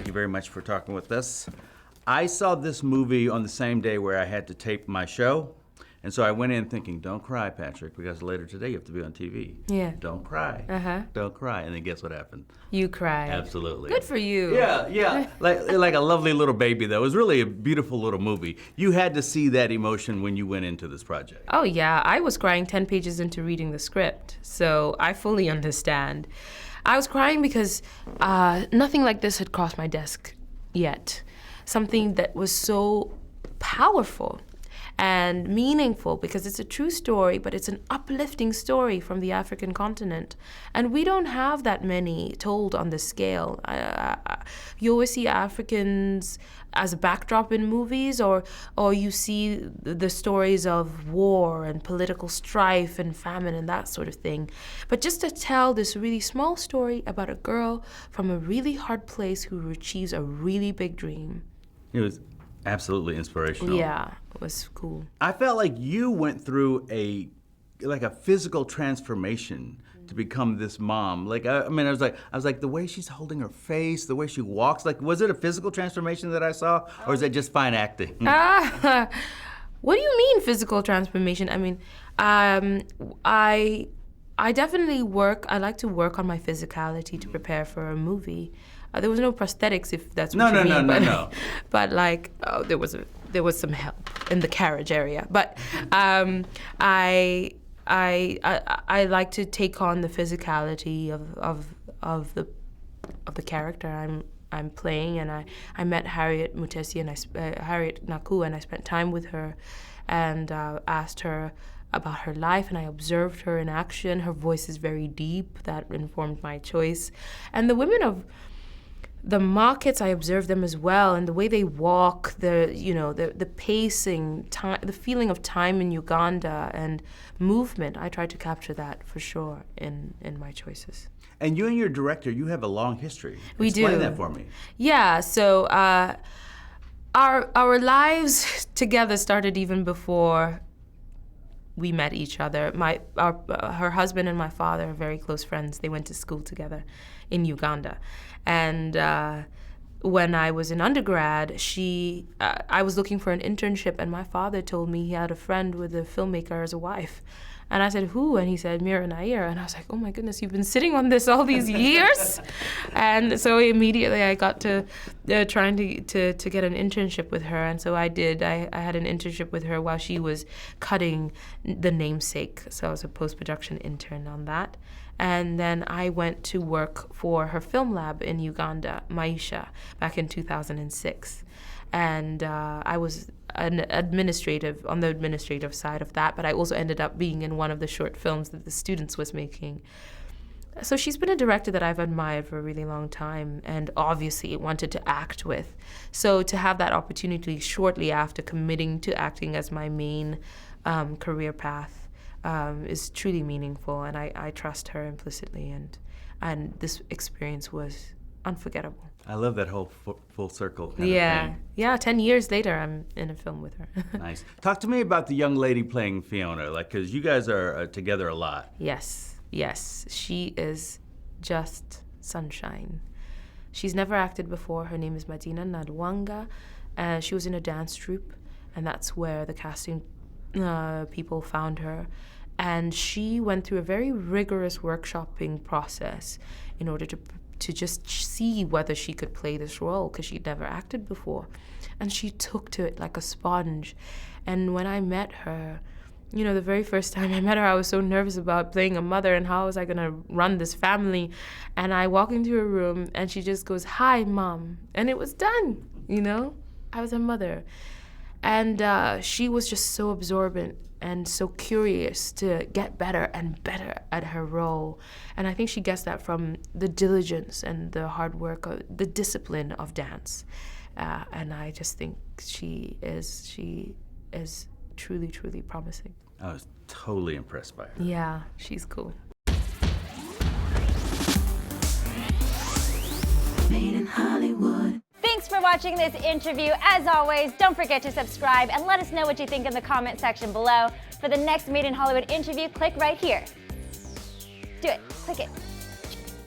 thank you very much for talking with us. I saw this movie on the same day where I had to tape my show. And so I went in thinking, don't cry, Patrick, because later today you have to be on TV. Yeah. Don't cry. Don't cry. And then guess what happened? You cried. Absolutely. Good for you. Yeah. like a lovely little baby, though. It was really a beautiful little movie. You had to see that emotion when you went into this project. Oh, yeah. I was crying 10 pages into reading the script, so I fully understand. I was crying because nothing like this had crossed my desk yet. Something that was so powerful and meaningful, because it's a true story, but it's an uplifting story from the African continent. And we don't have that many told on this scale. You always see Africans as a backdrop in movies, or you see the stories of war and political strife and famine and that sort of thing. But just to tell this really small story about a girl from a really hard place who achieves a really big dream. It was absolutely inspirational. Yeah, it was cool. I felt like you went through a physical transformation to become this mom. I was like, the way she's holding her face, the way she walks, was it a physical transformation that I saw, or is it just fine acting? What do you mean physical transformation? I mean, I definitely I like to work on my physicality to prepare for a movie. There was no prosthetics, if that's what you mean. No. But there was some help in the carriage area. But I like to take on the physicality of the character I'm playing, and I met Harriet Mutesi and Harriet Naku, and I spent time with her, and asked her about her life, and I observed her in action. Her voice is very deep. That informed my choice. And the women of the markets, I observe them as well, and the way they walk, the pacing, time, the feeling of time in Uganda and movement. I try to capture that for sure in my choices. And you and your director, you have a long history. We do. Explain that for me. Yeah. So our lives together started even before we met each other. Her husband and my father are very close friends. They went to school together in Uganda. And when I was in undergrad, I was looking for an internship, and my father told me he had a friend with a filmmaker as a wife. And I said, who? And he said, Mira Nair. And I was like, oh my goodness, you've been sitting on this all these years? And so immediately I got to trying to get an internship with her. And so I did. I had an internship with her while she was cutting The Namesake. So I was a post-production intern on that. And then I went to work for her film lab in Uganda, Maisha, back in 2006. And I was on the administrative side of that, but I also ended up being in one of the short films that the students was making. So she's been a director that I've admired for a really long time, and obviously wanted to act with. So to have that opportunity shortly after committing to acting as my main career path is truly meaningful, and I trust her implicitly, and this experience was unforgettable. I love that whole full circle kind of thing. Yeah, 10 years later, I'm in a film with her. Nice. Talk to me about the young lady playing Fiona, because you guys are together a lot. Yes, she is just sunshine. She's never acted before. Her name is Madina Nadwanga. She was in a dance troupe, and that's where the casting people found her. And she went through a very rigorous workshopping process in order to just see whether she could play this role, because she'd never acted before. And she took to it like a sponge. And when I met her, the very first time I met her, I was so nervous about playing a mother and how was I gonna run this family. And I walk into her room and she just goes, "Hi, Mom." And it was done, I was her mother. And she was just so absorbent and so curious to get better and better at her role. And I think she gets that from the diligence and the hard work, the discipline of dance. And I just think she is truly, truly promising. I was totally impressed by her. Yeah, she's cool. Made in Hollywood. Thanks for watching this interview. As always, don't forget to subscribe and let us know what you think in the comment section below. For the next Made in Hollywood interview, click right here. Do it. Click it.